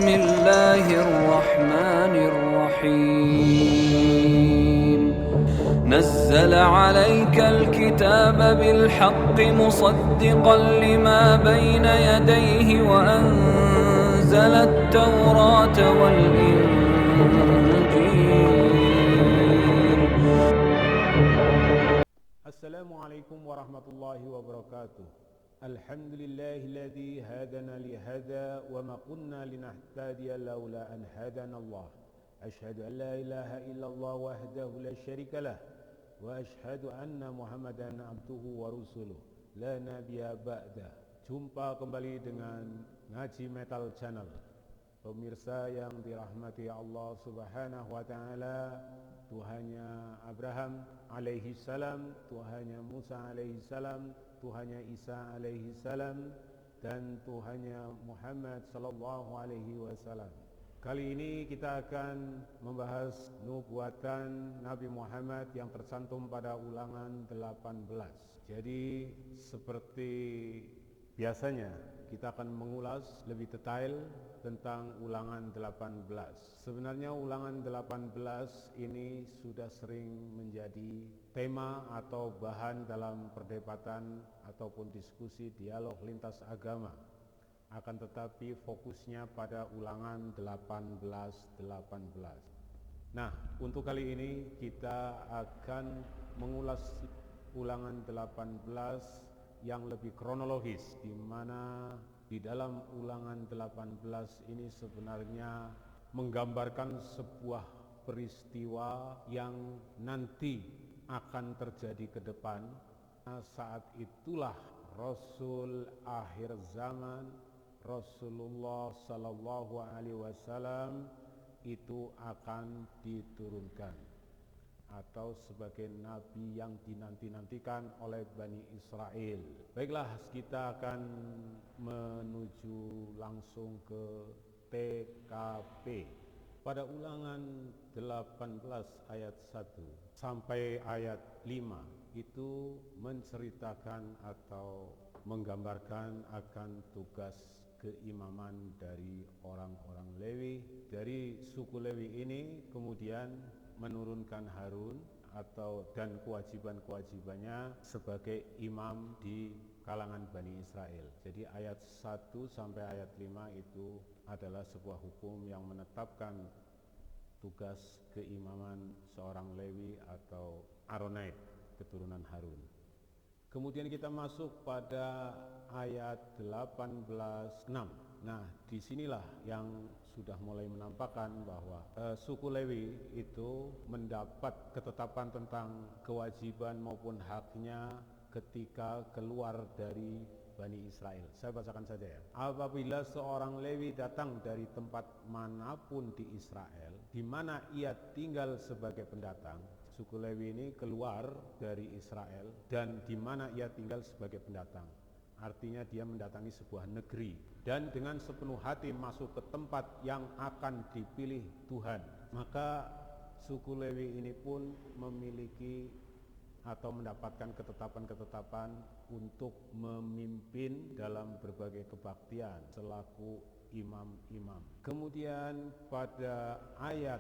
بسم الله الرحمن الرحيم نزل عليك الكتاب بالحق مصدقا لما بين يديه وأنزل التوراة والإنجيل. السلام عليكم ورحمة الله وبركاته. الحمد لله الذي هدانا لهذا وما كنا لنهتدي لولا أن هدانا الله. أشهد أن لا إله إلا الله وحده لا شريك له وأشهد أن محمدا عبده ورسوله لا نبي بعده. Jumpa kembali dengan Ngaji Metal Channel. Pemirsa yang dirahmati Allah Subhanahu wa taala, Tuhannya Abraham alaihi salam, Tuhannya Musa alaihi salam, Tuhannya Isa alaihi salam, dan Tuhannya Muhammad sallallahu alaihi wasallam. Kali ini kita akan membahas nubuatan Nabi Muhammad yang tercantum pada Ulangan 18. Jadi seperti biasanya kita akan mengulas lebih detail tentang Ulangan 18. Sebenarnya Ulangan 18 ini sudah sering menjadi tema atau bahan dalam perdebatan ataupun diskusi dialog lintas agama. Akan tetapi fokusnya pada Ulangan 18. Nah, untuk kali ini kita akan mengulas Ulangan 18 yang lebih kronologis, di mana di dalam Ulangan 18 ini sebenarnya menggambarkan sebuah peristiwa yang nanti akan terjadi ke depan. Saat itulah Rasul akhir zaman, Rasulullah Sallallahu Alaihi Wasallam itu akan diturunkan atau sebagai nabi yang dinanti-nantikan oleh Bani Israel. Baiklah, kita akan menuju langsung ke TKP. Pada Ulangan 18 ayat 1 sampai ayat 5 itu menceritakan atau menggambarkan akan tugas keimaman dari orang-orang Lewi. Dari suku Lewi ini kemudian menurunkan Harun dan kewajiban-kewajibannya sebagai imam di kalangan Bani Israel. Jadi ayat 1 sampai ayat 5 itu adalah sebuah hukum yang menetapkan tugas keimaman seorang Lewi atau Aronite, keturunan Harun. Kemudian kita masuk pada ayat 18:6. Nah, disinilah yang sudah mulai menampakkan bahwa suku Lewi itu mendapat ketetapan tentang kewajiban maupun haknya ketika keluar dari Bani Israel. Saya bacakan saja ya. Apabila seorang Lewi datang dari tempat manapun di Israel, di mana ia tinggal sebagai pendatang, suku Lewi ini keluar dari Israel dan di mana ia tinggal sebagai pendatang. Artinya dia mendatangi sebuah negeri dan dengan sepenuh hati masuk ke tempat yang akan dipilih Tuhan. Maka suku Lewi ini pun memiliki atau mendapatkan ketetapan-ketetapan untuk memimpin dalam berbagai kebaktian selaku imam-imam. Kemudian pada ayat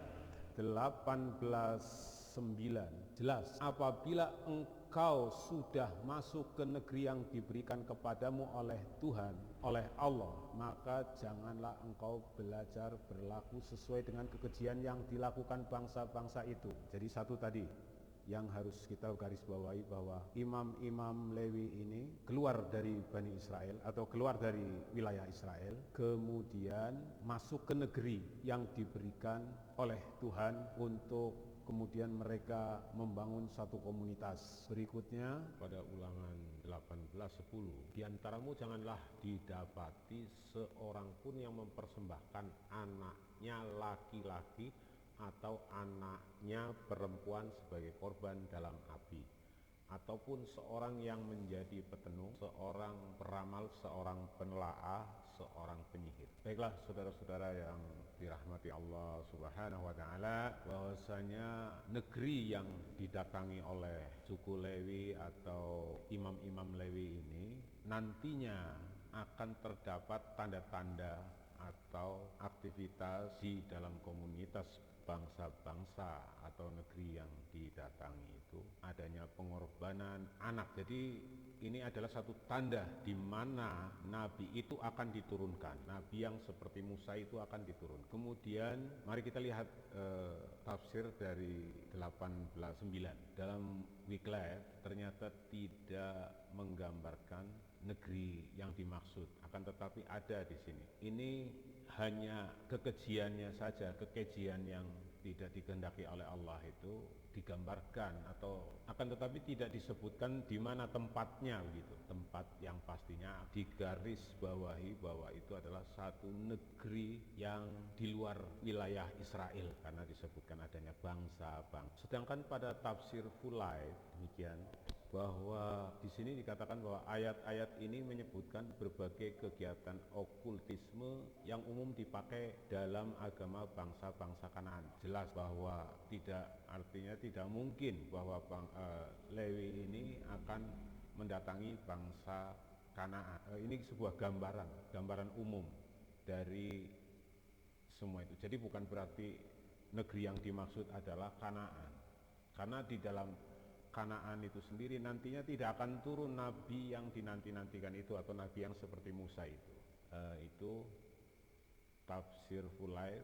18:9 jelas, apabila engkau sudah masuk ke negeri yang diberikan kepadamu oleh Tuhan, oleh Allah, maka janganlah engkau belajar berlaku sesuai dengan kekejian yang dilakukan bangsa-bangsa itu. Jadi satu tadi yang harus kita garis bawahi, bahwa imam-imam Lewi ini keluar dari Bani Israel atau keluar dari wilayah Israel, kemudian masuk ke negeri yang diberikan oleh Tuhan untuk kemudian mereka membangun satu komunitas. Berikutnya pada Ulangan 18:10, di antaramu janganlah didapati seorang pun yang mempersembahkan anaknya laki-laki atau anaknya perempuan sebagai korban dalam api, ataupun seorang yang menjadi petenung, seorang peramal, seorang penelaah, seorang penyihir. Baiklah saudara-saudara yang dirahmati Allah Subhanahu wa taala, bahwasanya negeri yang didatangi oleh suku Lewi atau imam-imam Lewi ini nantinya akan terdapat tanda-tanda atau aktivitas di dalam komunitas bangsa-bangsa atau negeri yang didatangi itu adanya pengorbanan anak. Jadi ini adalah satu tanda di mana nabi itu akan diturunkan. Nabi yang seperti Musa itu akan diturun. Kemudian mari kita lihat tafsir dari 18:9. Dalam Wycliffe ternyata tidak menggambarkan negeri yang dimaksud, akan tetapi ada di sini. Ini hanya kekejiannya saja, kekejian yang tidak dikehendaki oleh Allah itu digambarkan, atau akan tetapi tidak disebutkan di mana tempatnya begitu. Tempat yang pastinya digaris bawahi bahwa itu adalah satu negeri yang di luar wilayah Israel karena disebutkan adanya bangsa-bangsa. Sedangkan pada tafsir Fulay demikian, bahwa di sini dikatakan bahwa ayat-ayat ini menyebutkan berbagai kegiatan okultisme yang umum dipakai dalam agama bangsa-bangsa Kanaan. Jelas bahwa artinya tidak mungkin bahwa Lewi ini akan mendatangi bangsa Kanaan. Ini sebuah gambaran umum dari semua itu. Jadi bukan berarti negeri yang dimaksud adalah Kanaan. Karena di dalam Kanaan itu sendiri nantinya tidak akan turun nabi yang dinanti-nantikan itu, atau nabi yang seperti Musa itu. Itu tafsir Fulay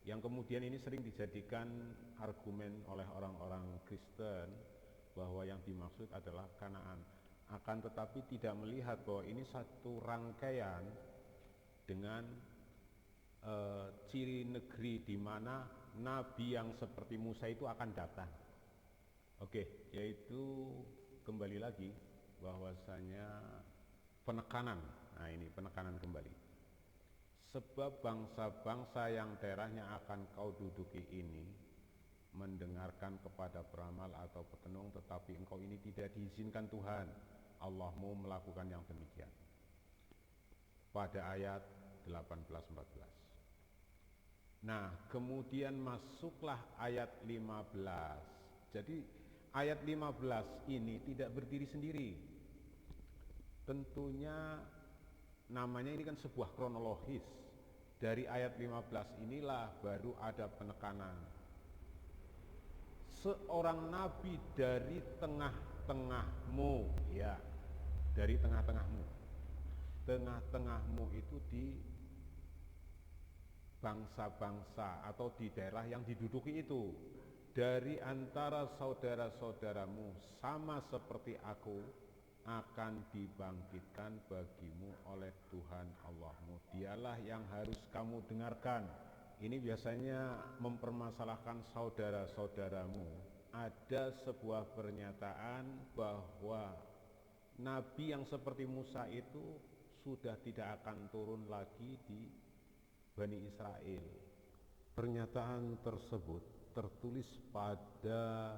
yang kemudian ini sering dijadikan argumen oleh orang-orang Kristen bahwa yang dimaksud adalah Kanaan. Akan tetapi tidak melihat bahwa ini satu rangkaian dengan ciri negeri di mana nabi yang seperti Musa itu akan datang. Oke, yaitu kembali lagi bahwasanya penekanan. Nah, ini penekanan kembali. Sebab bangsa-bangsa yang daerahnya akan kau duduki ini mendengarkan kepada peramal atau petenung, tetapi engkau ini tidak diizinkan Tuhan Allahmu melakukan yang demikian. Pada ayat 18-14. Nah, kemudian masuklah ayat 15. Jadi ayat 15 ini tidak berdiri sendiri. Tentunya namanya ini kan sebuah kronologis. Dari ayat 15 inilah baru ada penekanan. Seorang nabi dari tengah-tengahmu, ya, dari tengah-tengahmu. Tengah-tengahmu itu di bangsa-bangsa atau di daerah yang diduduki itu. Dari antara saudara-saudaramu sama seperti aku akan dibangkitkan bagimu oleh Tuhan Allahmu. Dialah yang harus kamu dengarkan. Ini biasanya mempermasalahkan saudara-saudaramu. Ada sebuah pernyataan bahwa nabi yang seperti Musa itu sudah tidak akan turun lagi di Bani Israel. Pernyataan tersebut tertulis pada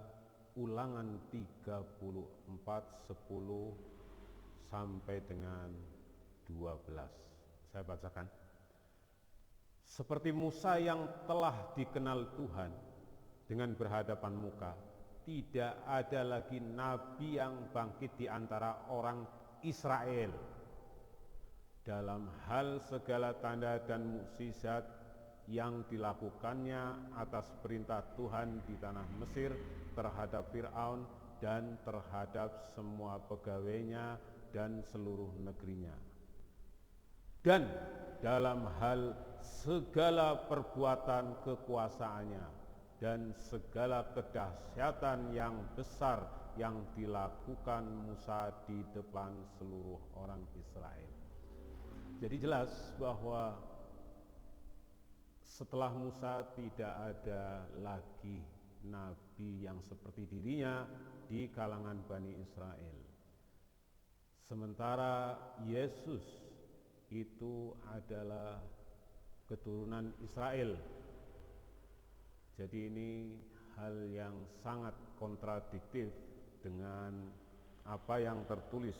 Ulangan 34:10 sampai dengan 12. Saya bacakan. Seperti Musa yang telah dikenal Tuhan dengan berhadapan muka, tidak ada lagi nabi yang bangkit di antara orang Israel. Dalam hal segala tanda dan mukjizat yang dilakukannya atas perintah Tuhan di tanah Mesir terhadap Fir'aun dan terhadap semua pegawainya dan seluruh negerinya. Dan dalam hal segala perbuatan kekuasaannya dan segala kedahsyatan yang besar yang dilakukan Musa di depan seluruh orang Israel. Jadi jelas bahwa setelah Musa tidak ada lagi nabi yang seperti dirinya di kalangan Bani Israel. Sementara Yesus itu adalah keturunan Israel. Jadi ini hal yang sangat kontradiktif dengan apa yang tertulis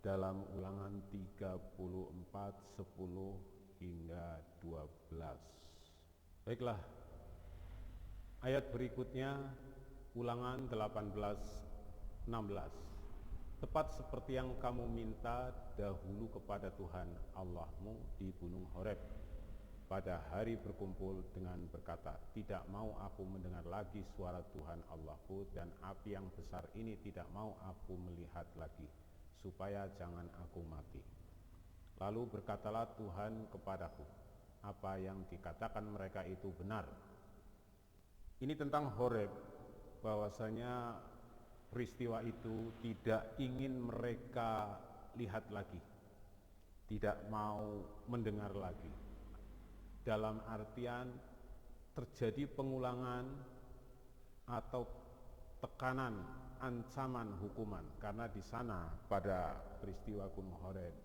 dalam Ulangan 34:10 hingga 12. Baiklah, ayat berikutnya Ulangan 18:16. Tepat seperti yang kamu minta dahulu kepada Tuhan Allahmu di Gunung Horeb, pada hari berkumpul dengan berkata, tidak mau aku mendengar lagi suara Tuhan Allahku, dan api yang besar ini tidak mau aku melihat lagi, supaya jangan aku mati. Lalu berkatalah Tuhan kepadaku, apa yang dikatakan mereka itu benar. Ini tentang Horeb, bahwasanya peristiwa itu tidak ingin mereka lihat lagi, tidak mau mendengar lagi. Dalam artian terjadi pengulangan atau tekanan, ancaman hukuman, karena di sana pada peristiwa Gunung Horeb,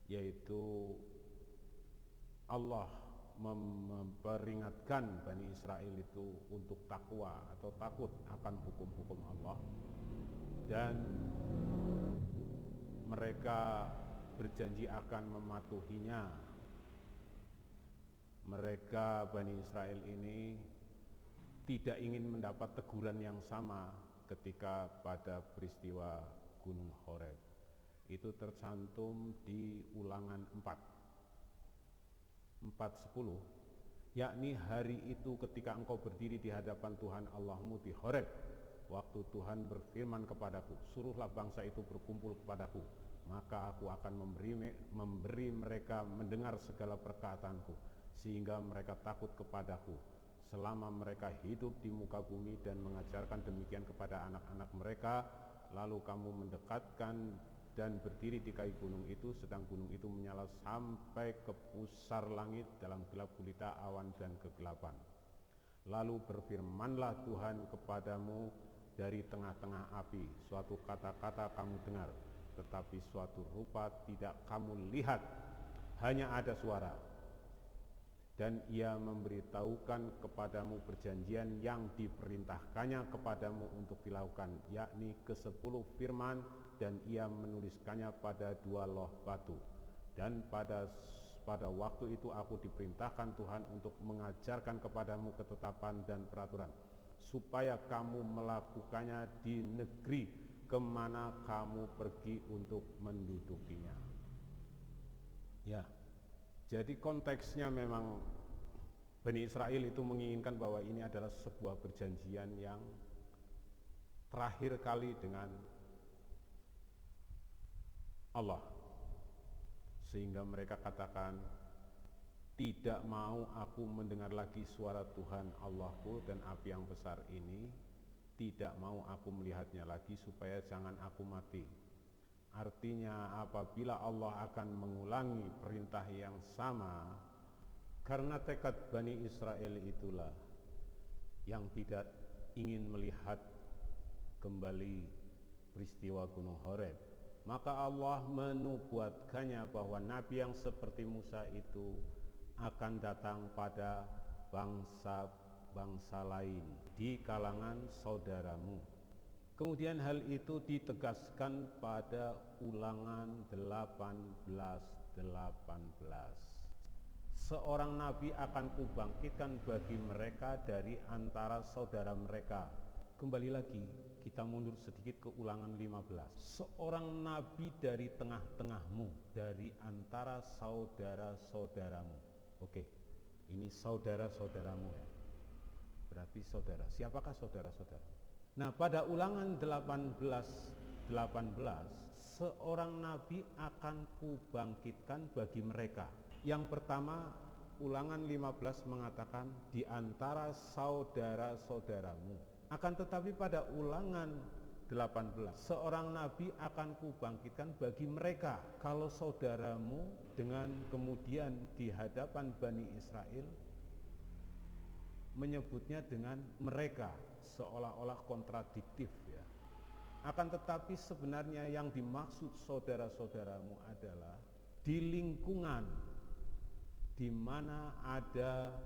yaitu Allah memperingatkan Bani Israel itu untuk takwa atau takut akan hukum-hukum Allah, dan mereka berjanji akan mematuhinya. Mereka Bani Israel ini tidak ingin mendapat teguran yang sama ketika pada peristiwa Gunung Horeb. Itu tercantum di Ulangan 4:10, yakni hari itu ketika engkau berdiri di hadapan Tuhan Allahmu di Horeb, waktu Tuhan berfirman kepadaku, suruhlah bangsa itu berkumpul kepadaku, maka aku akan memberi mereka mendengar segala perkataanku, sehingga mereka takut kepadaku selama mereka hidup di muka bumi, dan mengajarkan demikian kepada anak-anak mereka. Lalu kamu mendekatkan dan berdiri di kaki gunung itu, sedang gunung itu menyala sampai ke pusar langit dalam gelap gulita awan dan kegelapan. Lalu berfirmanlah Tuhan kepadamu dari tengah-tengah api, suatu kata-kata kamu dengar, tetapi suatu rupa tidak kamu lihat, hanya ada suara. Dan ia memberitahukan kepadamu perjanjian yang diperintahkannya kepadamu untuk dilakukan, yakni ke-10 firman, dan ia menuliskannya pada 2 loh batu. Dan pada waktu itu aku diperintahkan Tuhan untuk mengajarkan kepadamu ketetapan dan peraturan, supaya kamu melakukannya di negeri kemana kamu pergi untuk mendudukinya. Ya, jadi konteksnya memang Bani Israel itu menginginkan bahwa ini adalah sebuah perjanjian yang terakhir kali dengan Allah, sehingga mereka katakan, tidak mau aku mendengar lagi suara Tuhan Allahku, dan api yang besar ini tidak mau aku melihatnya lagi, supaya jangan aku mati. Artinya apabila Allah akan mengulangi perintah yang sama, karena tekad Bani Israel itulah yang tidak ingin melihat kembali peristiwa Gunung Horeb, maka Allah menubuatkannya bahwa nabi yang seperti Musa itu akan datang pada bangsa-bangsa lain di kalangan saudaramu. Kemudian hal itu ditegaskan pada Ulangan 18:18. Seorang nabi akan kubangkitkan bagi mereka dari antara saudara mereka. Kembali lagi, kita mundur sedikit ke Ulangan 15. Seorang nabi dari tengah-tengahmu, dari antara saudara-saudaramu. Oke, ini saudara-saudaramu ya. Berarti saudara. Siapakah saudara-saudara? Nah, pada Ulangan 18:18, seorang nabi akan kubangkitkan bagi mereka. Yang pertama, Ulangan 15 mengatakan di antara saudara-saudaramu. Akan tetapi pada Ulangan 18, seorang nabi akan kubangkitkan bagi mereka. Kalau saudaramu, dengan kemudian di hadapan Bani Israel menyebutnya dengan mereka, seolah-olah kontradiktif ya. Akan tetapi sebenarnya yang dimaksud saudara-saudaramu adalah di lingkungan di mana ada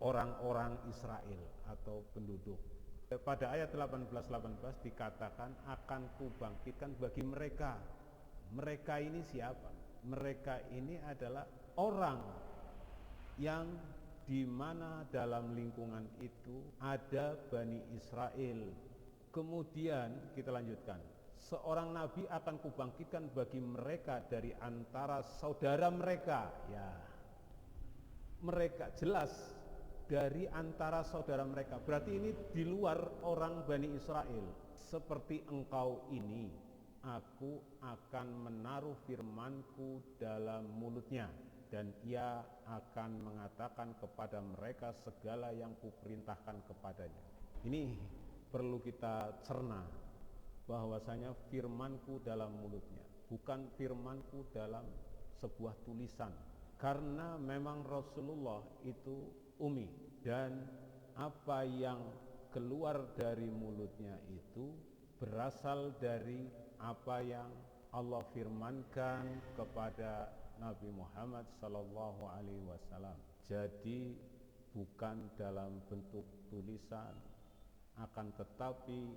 orang-orang Israel atau penduduk. Pada ayat 18 dikatakan akan kubangkitkan bagi mereka. Mereka ini siapa? Mereka ini adalah orang yang di mana dalam lingkungan itu ada Bani Israel. Kemudian kita lanjutkan, seorang nabi akan kubangkitkan bagi mereka dari antara saudara mereka. Ya, mereka jelas dari antara saudara mereka. Berarti ini di luar orang Bani Israel. Seperti engkau ini, aku akan menaruh firmanku dalam mulutnya, dan ia akan mengatakan kepada mereka segala yang kuperintahkan kepadanya. Ini perlu kita cerna, bahwasanya firmanku dalam mulutnya, bukan firmanku dalam sebuah tulisan. Karena memang Rasulullah itu umi, dan apa yang keluar dari mulutnya itu berasal dari apa yang Allah firmankan kepada Nabi Muhammad sallallahu alaihi wasallam. Jadi bukan dalam bentuk tulisan, akan tetapi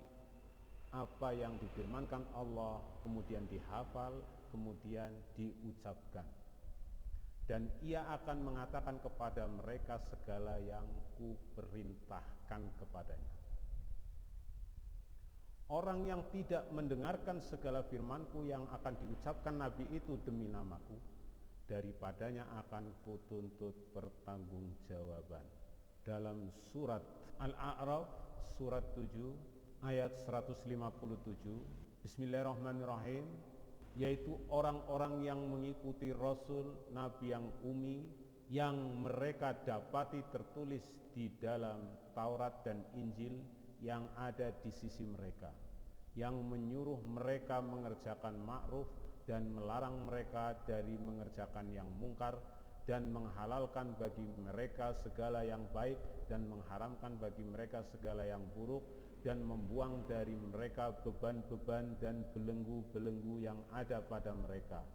apa yang difirmankan Allah kemudian dihafal, kemudian diucapkan. Dan ia akan mengatakan kepada mereka segala yang kuperintahkan kepadanya. Orang yang tidak mendengarkan segala firmanku yang akan diucapkan Nabi itu demi namaku, daripadanya akan kutuntut pertanggungjawaban. Dalam surat Al-A'raf, surat 7, ayat 157, Bismillahirrahmanirrahim, yaitu orang-orang yang mengikuti Rasul, Nabi yang umi, yang mereka dapati tertulis di dalam Taurat dan Injil yang ada di sisi mereka, yang menyuruh mereka mengerjakan ma'ruf dan melarang mereka dari mengerjakan yang mungkar, dan menghalalkan bagi mereka segala yang baik dan mengharamkan bagi mereka segala yang buruk, dan membuang dari mereka beban-beban dan belenggu-belenggu yang ada pada mereka.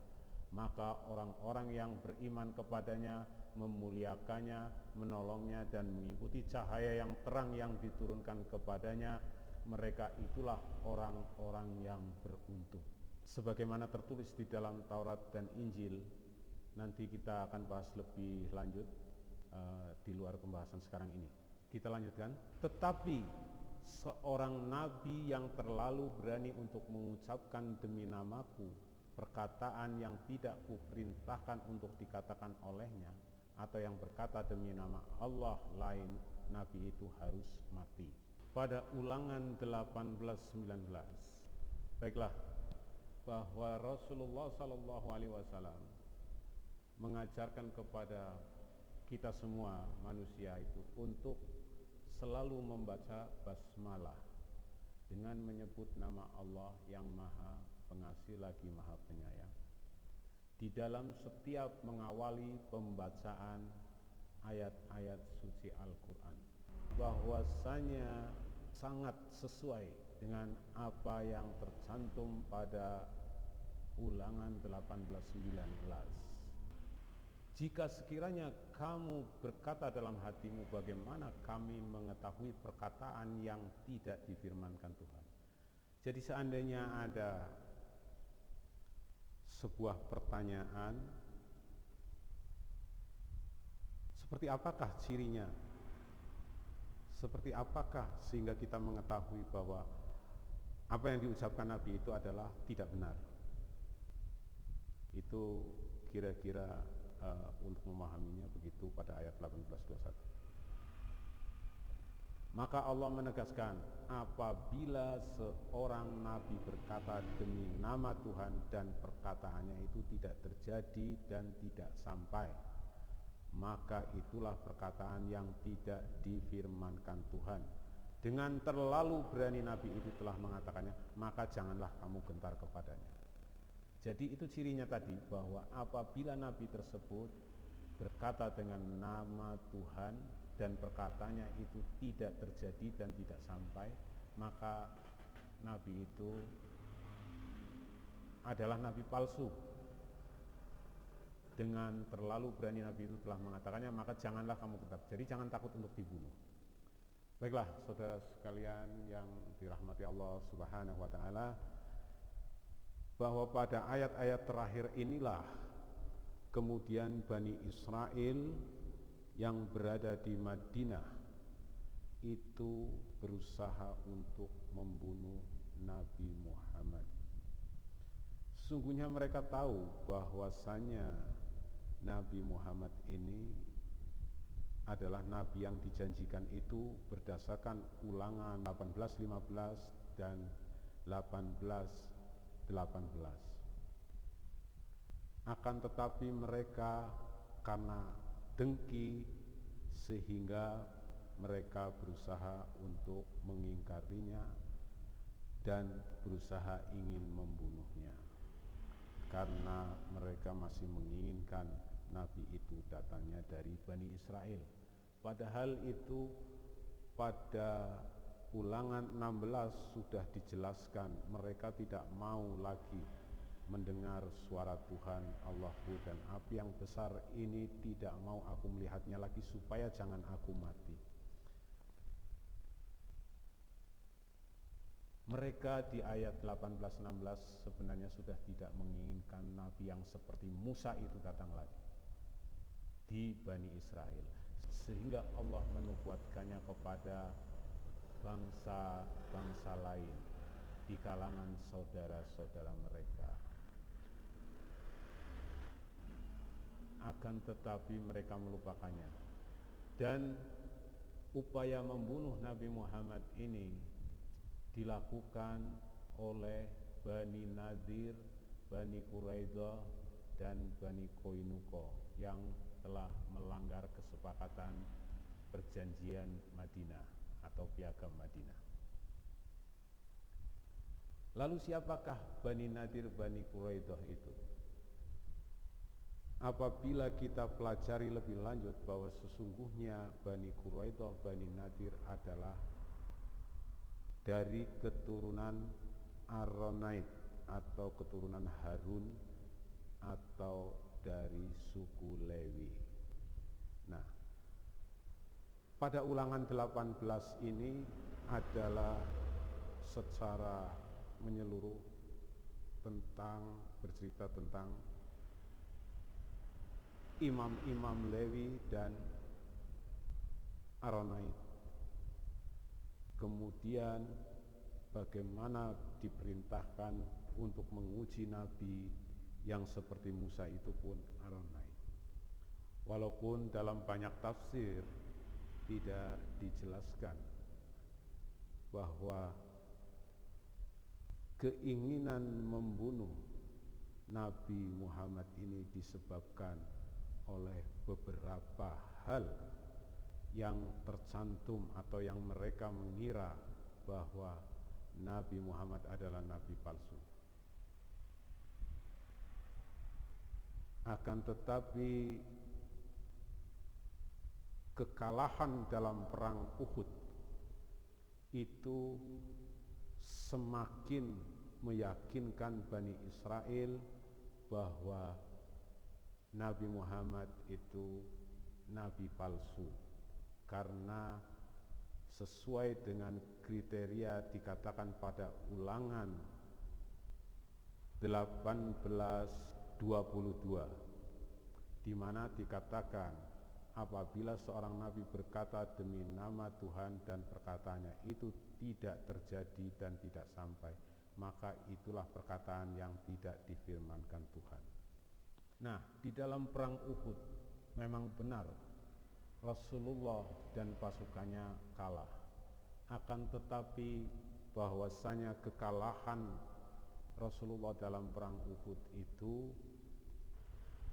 Maka orang-orang yang beriman kepadanya memuliakannya, menolongnya, dan mengikuti cahaya yang terang yang diturunkan kepadanya. Mereka itulah orang-orang yang beruntung. Sebagaimana tertulis di dalam Taurat dan Injil, nanti kita akan bahas lebih lanjut di luar pembahasan sekarang ini. Kita lanjutkan. Tetapi seorang nabi yang terlalu berani untuk mengucapkan demi namaku perkataan yang tidak kuperintahkan untuk dikatakan olehnya, atau yang berkata demi nama Allah lain, nabi itu harus mati. Pada Ulangan 18:19. Baiklah, bahwa Rasulullah sallallahu alaihi wasallam mengajarkan kepada kita semua manusia itu untuk selalu membaca basmalah dengan menyebut nama Allah yang Maha Pengasih lagi Maha Penyayang di dalam setiap mengawali pembacaan ayat-ayat suci Al-Quran, bahwasanya sangat sesuai dengan apa yang tercantum pada Ulangan 18:19. Jika sekiranya kamu berkata dalam hatimu, bagaimana kami mengetahui perkataan yang tidak difirmankan Tuhan. Jadi seandainya ada sebuah pertanyaan, seperti apakah cirinya? Seperti apakah sehingga kita mengetahui bahwa apa yang diucapkan Nabi itu adalah tidak benar? Itu kira-kira untuk memahaminya begitu pada ayat 18:21. Maka Allah menegaskan, apabila seorang nabi berkata demi nama Tuhan dan perkataannya itu tidak terjadi dan tidak sampai, maka itulah perkataan yang tidak difirmankan Tuhan. Dengan terlalu berani nabi itu telah mengatakannya, maka janganlah kamu gentar kepadanya. Jadi itu cirinya tadi, bahwa apabila nabi tersebut berkata dengan nama Tuhan dan perkataannya itu tidak terjadi dan tidak sampai, maka nabi itu adalah nabi palsu. Dengan terlalu berani nabi itu telah mengatakannya, maka janganlah kamu gentar. Jadi jangan takut untuk dibunuh. Baiklah, saudara sekalian yang dirahmati Allah Subhanahu wa taala, bahwa pada ayat-ayat terakhir inilah kemudian Bani Israel yang berada di Madinah itu berusaha untuk membunuh Nabi Muhammad. Sungguhnya mereka tahu bahwasanya Nabi Muhammad ini adalah nabi yang dijanjikan itu berdasarkan Ulangan 18:15 dan 18:18. Akan tetapi mereka karena dengki sehingga mereka berusaha untuk mengingkarinya dan berusaha ingin membunuhnya, karena mereka masih menginginkan nabi itu datangnya dari Bani Israel. Padahal itu pada Ulangan 16 sudah dijelaskan, mereka tidak mau lagi mendengar suara Tuhan Allahku, dan api yang besar ini tidak mau aku melihatnya lagi, supaya jangan aku mati. Mereka di ayat 18-16 sebenarnya sudah tidak menginginkan nabi yang seperti Musa itu datang lagi di Bani Israel, sehingga Allah menubuatkannya kepada bangsa-bangsa lain di kalangan saudara-saudara mereka. Akan tetapi mereka melupakannya, dan upaya membunuh Nabi Muhammad ini dilakukan oleh Bani Nadir, Bani Quraidah, dan Bani Qainuqa yang telah melanggar kesepakatan perjanjian Madinah atau piagam Madinah. Lalu siapakah Bani Nadir, Bani Quraidah itu? Apabila kita pelajari lebih lanjut bahwa sesungguhnya Bani Quraidah, Bani Nadir adalah dari keturunan Aronait atau keturunan Harun atau dari suku Lewi. Nah, pada Ulangan 18 ini adalah secara menyeluruh bercerita tentang imam-imam Lewi dan Aronait. Kemudian bagaimana diperintahkan untuk menguji nabi yang seperti Musa itu pun Aronait. Walaupun dalam banyak tafsir tidak dijelaskan bahwa keinginan membunuh Nabi Muhammad ini disebabkan oleh beberapa hal yang tercantum atau yang mereka mengira bahwa Nabi Muhammad adalah nabi palsu. Akan tetapi kekalahan dalam perang Uhud itu semakin meyakinkan Bani Israel bahwa Nabi Muhammad itu nabi palsu, karena sesuai dengan kriteria dikatakan pada Ulangan 18:22, di mana dikatakan apabila seorang nabi berkata demi nama Tuhan dan perkataannya itu tidak terjadi dan tidak sampai, maka itulah perkataan yang tidak difirmankan Tuhan. Nah, di dalam perang Uhud memang benar Rasulullah dan pasukannya kalah. Akan tetapi bahwasanya kekalahan Rasulullah dalam perang Uhud itu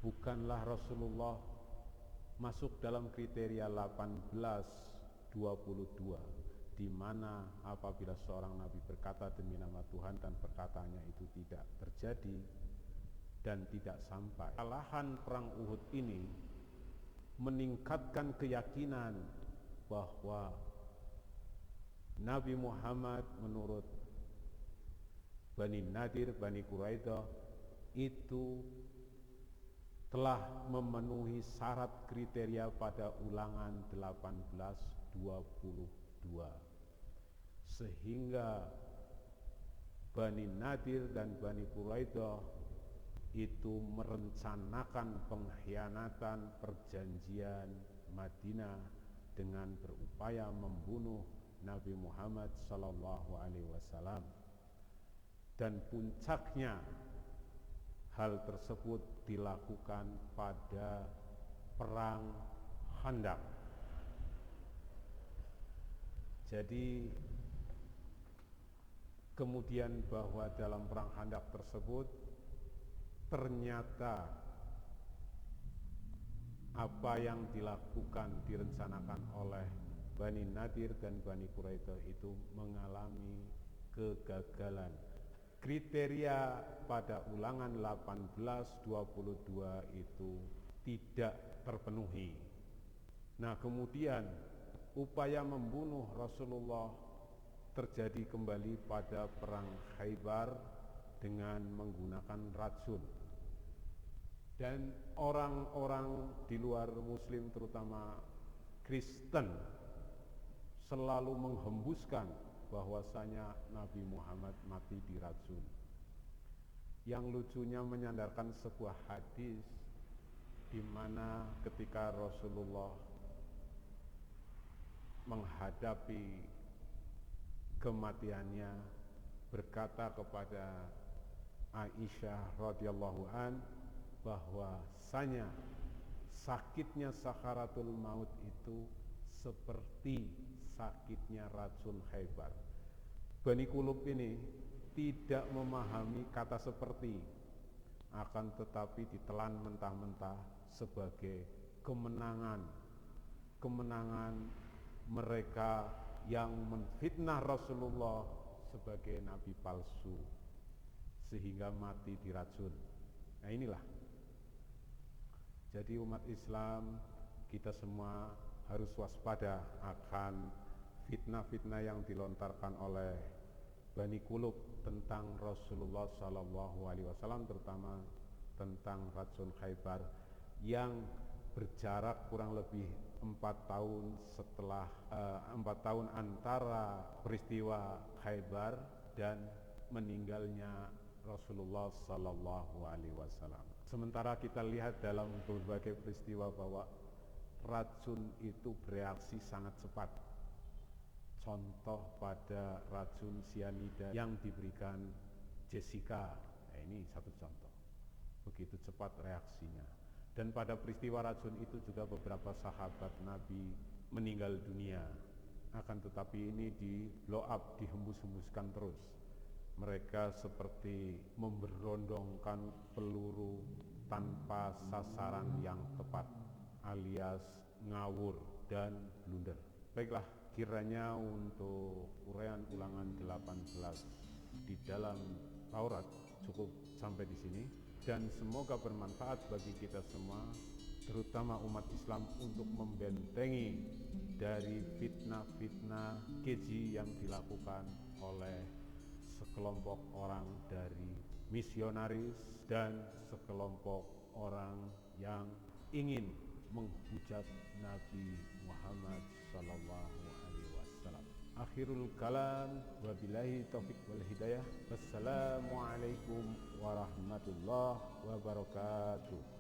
bukanlah Rasulullah masuk dalam kriteria 18:22, di mana apabila seorang nabi berkata demi nama Tuhan dan perkataannya itu tidak terjadi dan tidak sampai. Kekalahan perang Uhud ini meningkatkan keyakinan bahwa Nabi Muhammad menurut Bani Nadir, Bani Quraidah itu telah memenuhi syarat kriteria pada Ulangan 18:22, sehingga Bani Nadir dan Bani Quraidah itu merencanakan pengkhianatan perjanjian Madinah dengan berupaya membunuh Nabi Muhammad SAW. Dan puncaknya hal tersebut dilakukan pada perang Khandaq Jadi kemudian bahwa dalam perang Khandaq tersebut ternyata apa yang dilakukan, direncanakan oleh Bani Nadir dan Bani Quraidah itu mengalami kegagalan. Kriteria pada ulangan 1822 itu tidak terpenuhi. Nah, kemudian upaya membunuh Rasulullah terjadi kembali pada perang Khaybar dengan menggunakan racun. Dan orang-orang di luar Muslim, terutama Kristen, selalu menghembuskan bahwasanya Nabi Muhammad mati diracun. Yang lucunya menyandarkan sebuah hadis di mana ketika Rasulullah menghadapi kematiannya berkata kepada Aisyah radhiyallahu an bahwasanya sakitnya sakaratul maut itu seperti sakitnya racun Khaybar. Bani Kulub ini tidak memahami kata seperti, akan tetapi ditelan mentah-mentah sebagai kemenangan mereka yang menfitnah Rasulullah sebagai nabi palsu sehingga mati diracun. Nah, inilah. Jadi umat Islam, kita semua harus waspada akan fitnah-fitnah yang dilontarkan oleh Bani Kulub tentang Rasulullah SAW, terutama tentang racun Khaybar yang berjarak kurang lebih 4 tahun antara peristiwa Khaybar dan meninggalnya Rasulullah SAW. Sementara kita lihat dalam berbagai peristiwa bahwa racun itu bereaksi sangat cepat. Contoh pada racun sianida yang diberikan Jessica, nah ini satu contoh. Begitu cepat reaksinya. Dan pada peristiwa racun itu juga beberapa sahabat Nabi meninggal dunia. Akan tetapi ini di blow up, dihembus-hembuskan terus. Mereka seperti memberondongkan peluru tanpa sasaran yang tepat, alias ngawur dan blunder. Baiklah, kiranya untuk uraian ulangan 18 di dalam Taurat cukup sampai di sini, dan semoga bermanfaat bagi kita semua, terutama umat Islam, untuk membentengi dari fitnah-fitnah keji yang dilakukan oleh sekelompok orang dari misionaris dan sekelompok orang yang ingin menghujat Nabi Muhammad SAW. Akhirul kalam, wabillahi taufiq wal hidayah. Wassalamualaikum warahmatullahi wabarakatuh.